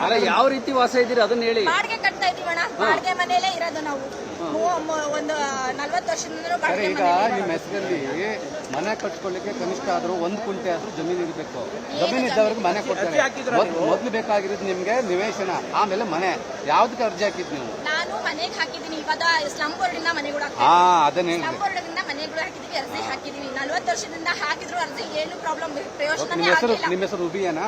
ಅಲ್ಲ ಯಾವ ರೀತಿ ವಾಸ ಇದ್ದೀರಿ ಅದನ್ನ ಹೇಳಿ. ಬಾಡಿಗೆ ಕಟ್ತಾ ಇದೀವಣ್ಣ, ಬಾಡಿಗೆ ಮನೆಯಲ್ಲೇ ಇರೋದು ನಾವು. ಒಂದು 40 ವರ್ಷದಿಂದ ಬಾಡಿಗೆ ಈಗ ನಿಮ್ಮ ಹೆಸರಲ್ಲಿ ಮನೆ ಕಟ್ಕೊಳ್ಳಿಕ್ಕೆ ಕನಿಷ್ಠ ಆದ್ರೂ 1 ಕುಂಟೆ ಆದ್ರೂ ಜಮೀನು ಇರಬೇಕು. ಜಮೀನು ಇದ್ದವ್ರಿಗೆ ಮನೆ ಕೊಡ್ತಾರೆ. ಮೊದ್ಲು ಬೇಕಾಗಿರೋದು ನಿಮ್ಗೆ ನಿವೇಶನ, ಆಮೇಲೆ ಮನೆ. ಯಾವ್ದಕ್ಕೆ ಅರ್ಜಿ ಹಾಕಿದ್ ನೀವು? ನಾನು ಮನೆಗೆ ಹಾಕಿದೀನಿ. ಇವಾಗ ಸ್ಲಮ್ ಬೋರ್ಡ್ ಇಂದ ಮನೆಗಳು ಅದನ್ನ ಹೇಳಿ. ಸ್ಲಮ್ ಬೋರ್ಡ್ ಇಂದ ಮನೆಗಳು ಹಾಕಿದೀವಿ, ಅರ್ಜಿ ಹಾಕಿದೀವಿ. 40 ವರ್ಷದಿಂದ ಹಾಕಿದ್ರು ಅರ್ಜಿ ಏನು ಪ್ರಾಬ್ಲಮ್ ಪ್ರಯೋಜನ ನಿಮ್ಮ ಹೆಸರು ರೂಬಿಯಾನಾ?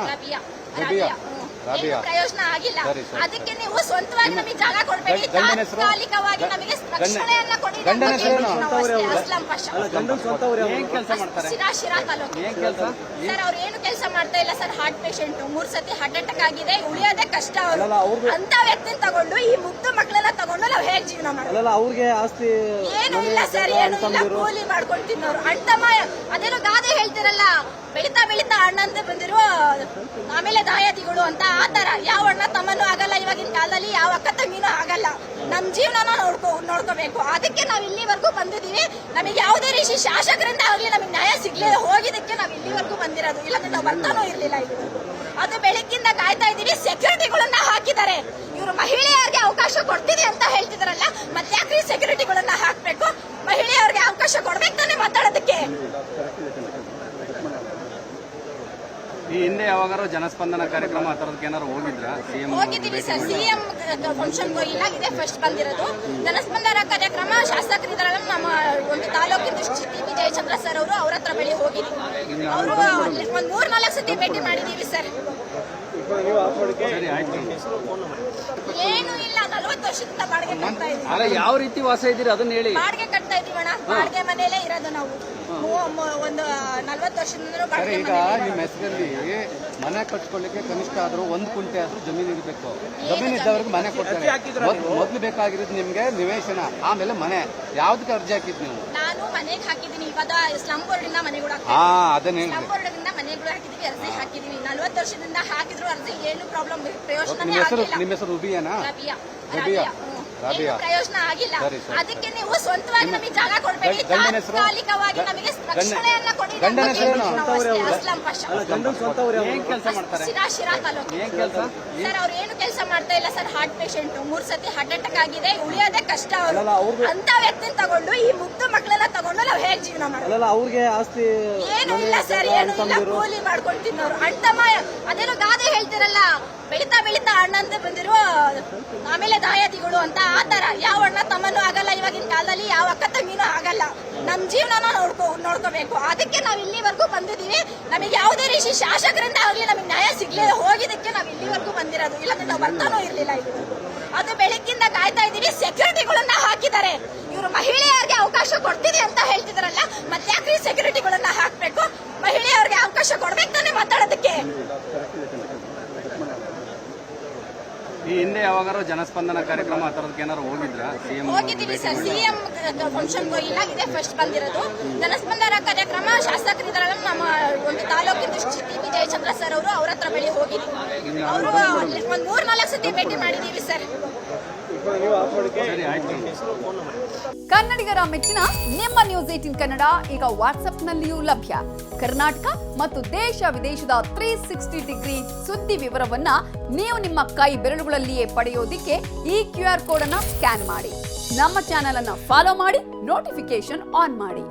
ಪ್ರಯೋಜನ ಆಗಿಲ್ಲ. ಅದಕ್ಕೆ ನೀವು ಸ್ವಂತವಾಗಿ ನಮಗೆ ಜಾಗ ಕೊಡಬೇಡಿ, ತಾತ್ಕಾಲಿಕವಾಗಿ ನಮಗೆ ರಕ್ಷಣೆಯನ್ನ ಕೊಡಿ. ಶಿರಾ ತಾಲೂಕು ಸರ್. ಅವ್ರು ಏನು ಕೆಲಸ ಮಾಡ್ತಾ ಇಲ್ಲ ಸರ್. ಹಾರ್ಟ್ ಪೇಷಂಟ್, 3 ಸತಿ ಹಾರ್ಟ್ ಅಟ್ಯಾಕ್ ಆಗಿದೆ. ಉಳಿಯೋದೇ ಕಷ್ಟ. ಅವರು ಅಂತ ವ್ಯಕ್ತಿನ ತಗೊಂಡು ಈ ಮುಗ್ಧ ಮಕ್ಕಳನ್ನ ತಗೊಂಡು ನಾವು ಹೇಗೆ ಜೀವನ ಮಾಡೋದು? ಅವ್ರಿಗೆ ಆಸ್ತಿ ಏನು ಇಲ್ಲ ಸರ್, ಏನು ಇಲ್ಲ. ಕೂಲಿ ಮಾಡ್ಕೊಂಡು ತಿನ್ನೋರು. ಅಣ್ತಮ್ಮ ಅದೇನೋ ಗಾದೆ ಹೇಳ್ತಿರಲ್ಲ, ಬೆಳಿತಾ ಬೆಳಿತಾ ಅಣ್ಣ ಅಂತ ಬಂದಿರುವ ಆಮೇಲೆ ದಾಯಾದಿಗಳು ಅಂತ. ಆತರ ಯಾವ ಅಣ್ಣ ತಮ್ಮನೂ ಆಗಲ್ಲ ಇವಾಗಿನ ಕಾಲದಲ್ಲಿ, ಯಾವ ಅಕ್ಕ ತಂಗಿನೂ ಆಗಲ್ಲ. ನಮ್ ಜೀವನನ ನೋಡ್ಕೋಬೇಕು. ಅದಕ್ಕೆ ನಾವ್ ಇಲ್ಲಿವರೆಗೂ ಬಂದಿದೀವಿ. ನಮಗೆ ಯಾವುದೇ ರೀತಿ ಶಾಸಕರಿಂದ ಆಗ್ಲಿ ನಮಗೆ ನ್ಯಾಯ ಸಿಗ್ಲಿಲ್ಲ. ಹೋಗಿದ್ದಕ್ಕೆ ನಾವ್ ಇಲ್ಲಿವರೆಗೂ ಬಂದಿರೋದು, ಇಲ್ಲಾಂದ್ರೆ ನಾವು ಬರ್ತಾನೂ ಇರ್ಲಿಲ್ಲ. ಇದು ಅದು ಬೆಳಗ್ಗಿಂದ ಕಾಯ್ತಾ ಇದೀವಿ. ಸೆಕ್ಯೂರಿಟಿಗಳನ್ನ ಹಾಕಿದ್ದಾರೆ. ಇವರು ಮಹಿಳೆಯರಿಗೆ ಅವಕಾಶ ಕೊಡ್ತೀವಿ ಅಂತ ಹೇಳ್ತಿದಾರಲ್ಲ, ಮತ್ತೆ ಯಾಕ್ರಿ ಸೆಕ್ಯೂರಿಟಿಗಳನ್ನ ಹಾಕ್ಬೇಕು? ಮಹಿಳೆಯರಿಗೆ ಅವಕಾಶ ಕೊಡ್ಬೇಕು ತಾನೇ ಮಾತಾಡೋದಕ್ಕೆ. ಈ ಹಿಂದೆ ಯಾವಾಗಾರು ಜನಸ್ಪಂದನ ಕಾರ್ಯಕ್ರಮ ಆ ತರದಕ್ಕೆ ಏನಾರು ಹೋಗಿದ್ರಾ? ಹೋಗಿದ್ದೀವಿ ಸರ್. ಸಿಎಂ ಫಂಕ್ಷನ್ ಹೋಗಿಲ್ಲ, ಇದೇ ಫಸ್ಟ್ ಬಂದಿರೋದು. ಜನಸ್ಪಂದನ ಕಾರ್ಯಕ್ರಮ ಶಾಸಕರಿದ್ದಾರಲ್ಲ, ನಮ್ಮ ಒಂದು ತಾಲೂಕಿನ ಟಿ.ಬಿ. ಜಯಚಂದ್ರ ಸರ್ ಅವರು, ಅವ್ರ ಹತ್ರ ಬಳಿ ಹೋಗಿದ್ದೀವಿ. ಅವರು ಒಂದ್ 3-4 ಸತಿ ಭೇಟಿ ಮಾಡಿದೀವಿ ಸರ್. ಏನು ಇಲ್ಲ, 40 ವರ್ಷದಿಂದ ಬಾಡಿಗೆ ಕಟ್ತಾ ಇದೀವಿ. ಅಲ್ಲ ಯಾವ ರೀತಿ ವಾಸ ಇದ್ದೀರಿ ಅದನ್ನ ಹೇಳಿ. ಬಾಡಿಗೆ ಕಟ್ತಾ ಇದೀವಣ್ಣ, ಬಾಡಿಗೆ ಮನೆಯಲ್ಲೇ ಇರೋದು ನಾವು. ಒಂದು 40 ವರ್ಷದಿಂದ ಬಾಡಿಗೆ. ಈಗ ನಿಮ್ಮ ಹೆಸರಲ್ಲಿ ಮನೆ ಕಟ್ಕೊಳ್ಳಿಕ್ಕೆ ಕನಿಷ್ಠ ಆದ್ರೂ 1 ಕುಂಟೆ ಆದ್ರೂ ಜಮೀನು ಇರಬೇಕು. ಜಮೀನು ಇದ್ದವ್ರಿಗೆ ಮನೆ ಕೊಡ್ತಾರೆ. ಮೊದ್ಲು ಬೇಕಾಗಿರೋದು ನಿಮ್ಗೆ ನಿವೇಶನ, ಆಮೇಲೆ ಮನೆ. ಯಾವ್ದಕ್ಕೆ ಅರ್ಜಿ ಹಾಕಿದ್ ನೀವು? ನಾನು ಮನೆಗೆ ಹಾಕಿದೀನಿ. ಇವಾಗ ಸ್ಲಮ್ ಬೋರ್ಡ್ ಇಂದ ಮನೆಗಳು ಅದನ್ನ ಹೇಳಿ. ಸ್ಲಮ್ ಬೋರ್ಡ್ ಇಂದ ಮನೆಗಳು ಹಾಕಿದೀವಿ, ಅರ್ಜಿ ಹಾಕಿದೀವಿ. 40 ವರ್ಷದಿಂದ ಹಾಕಿದ್ರು ಅರ್ಜಿ ಏನು ಪ್ರಾಬ್ಲಮ್ ಪ್ರಯೋಜನ ಆಗಿಲ್ಲ. ನಿಮ್ಮ ಹೆಸರು ರೂಬಿಯಾನಾ? ಪ್ರಯೋಜನ ಆಗಿಲ್ಲ. ಅದಕ್ಕೆ ನೀವು ಸ್ವಂತವಾಗಿ ನಮಗೆ ಜಾಗ ಕೊಡಬೇಡಿ, ತಾತ್ಕಾಲಿಕವಾಗಿ ನಮಗೆ ರಕ್ಷಣೆಯನ್ನ ಕೊಡಿ. ಶಿರಾ ತಾಲೂಕು ಸರ್. ಅವ್ರು ಏನು ಕೆಲಸ ಮಾಡ್ತಾ ಇಲ್ಲ ಸರ್. ಹಾರ್ಟ್ ಪೇಷಂಟ್, 3 ಸತಿ ಹಾರ್ಟ್ ಅಟ್ಯಾಕ್ ಆಗಿದೆ. ಉಳಿಯೋದೇ ಕಷ್ಟ. ಅವರು ಅಂತ ವ್ಯಕ್ತಿನ ತಗೊಂಡು ಈ ಮುಗ್ಧ ಮಕ್ಕಳನ್ನ ತಗೊಂಡು ನಾವು ಹೇಗೆ ಜೀವನ ಮಾಡೋದು? ಅವ್ರಿಗೆ ಆಸ್ತಿ ಏನು ಇಲ್ಲ ಸರ್, ಏನು ಇಲ್ಲ. ಕೂಲಿ ಮಾಡ್ಕೊಂಡು ತಿನ್ನೋರು. ಅಣ್ತಮ್ಮ ಅದೇನೋ ಗಾದೆ ಹೇಳ್ತಿರಲ್ಲ, ಬೆಳಿತಾ ಬೆಳಿತಾ ಅಣ್ಣ ಅಂತ ಬಂದಿರುವ ಆಮೇಲೆ ದಾಯಾದಿಗಳು ಅಂತ. ಆತರ ಯಾವ ಅಣ್ಣ ತಮ್ಮನೂ ಆಗಲ್ಲ ಇವಾಗಿನ ಕಾಲದಲ್ಲಿ, ಯಾವ ಅಕ್ಕ ತಂಗಿನೂ ಆಗಲ್ಲ. ನಮ್ ಜೀವನನ ನೋಡ್ಕೋಬೇಕು. ಅದಕ್ಕೆ ನಾವ್ ಇಲ್ಲಿವರೆಗೂ ಬಂದಿದೀವಿ. ನಮಗೆ ಯಾವುದೇ ರೀತಿ ಶಾಸಕರಿಂದ ಆಗ್ಲಿ ನಮಗೆ ನ್ಯಾಯ ಸಿಗ್ಲಿಲ್ಲ. ಹೋಗಿದ್ದಕ್ಕೆ ನಾವ್ ಇಲ್ಲಿವರೆಗೂ ಬಂದಿರೋದು, ಇಲ್ಲಾಂದ್ರೆ ನಾವು ಬರ್ತಾನೂ ಇರ್ಲಿಲ್ಲ. ಇದು ಅದು ಬೆಳಗ್ಗಿಂದ ಕಾಯ್ತಾ ಇದೀವಿ. ಸೆಕ್ಯೂರಿಟಿಗಳನ್ನ ಹಾಕಿದ್ದಾರೆ. ಇವರು ಮಹಿಳೆಯರಿಗೆ ಅವಕಾಶ ಕೊಡ್ತೀವಿ ಅಂತ ಹೇಳ್ತಿದಾರಲ್ಲ, ಮತ್ತೆ ಯಾಕ್ರಿ ಸೆಕ್ಯೂರಿಟಿಗಳನ್ನ ಹಾಕ್ಬೇಕು? ಮಹಿಳೆಯರಿಗೆ ಅವಕಾಶ ಕೊಡ್ಬೇಕು ತಾನೇ ಮಾತಾಡೋದಕ್ಕೆ. ಈ ಹಿಂದೆ ಯಾವಾಗಾರು ಜನಸ್ಪಂದನ ಕಾರ್ಯಕ್ರಮ ಆ ತರದಕ್ಕೆ ಏನಾರು ಹೋಗಿದ್ರಾ? ಹೋಗಿದ್ದೀವಿ ಸರ್. ಸಿಎಂ ಫಂಕ್ಷನ್ ಹೋಗಿಲ್ಲ, ಇದೇ ಫಸ್ಟ್ ಬಂದಿರೋದು. ಜನಸ್ಪಂದನ ಕಾರ್ಯಕ್ರಮ ಶಾಸಕರಿದ್ದಾರಲ್ಲ, ನಮ್ಮ ಒಂದು ತಾಲೂಕಿನ ಟಿ.ಬಿ. ಜಯಚಂದ್ರ ಸರ್ ಅವರು, ಅವ್ರ ಹತ್ರ ಬಳಿ ಹೋಗಿದ್ದೀವಿ. ಅವರು ಒಂದ್ 3-4 ಸತಿ ಭೇಟಿ ಮಾಡಿದೀವಿ ಸರ್. ಕನ್ನಡಿಗರ ಮೆಚ್ಚಿನ ನಿಮ್ಮ ನ್ಯೂಸ್ 18 ಕನ್ನಡ ಈಗ ವಾಟ್ಸ್ಆಪ್ನಲ್ಲಿಯೂ ಲಭ್ಯ. ಕರ್ನಾಟಕ ಮತ್ತು ದೇಶ ವಿದೇಶದ 360 ಡಿಗ್ರಿ ಸುದ್ದಿ ವಿವರವನ್ನ ನೀವು ನಿಮ್ಮ ಕೈ ಬೆರಳುಗಳಲ್ಲಿಯೇ ಪಡೆಯೋದಿಕ್ಕೆ ಈ QR ಕೋಡ್ ಅನ್ನ ಸ್ಕ್ಯಾನ್ ಮಾಡಿ. ನಮ್ಮ ಚಾನೆಲ್ ಅನ್ನ ಫಾಲೋ ಮಾಡಿ, ನೋಟಿಫಿಕೇಶನ್ ಆನ್ ಮಾಡಿ.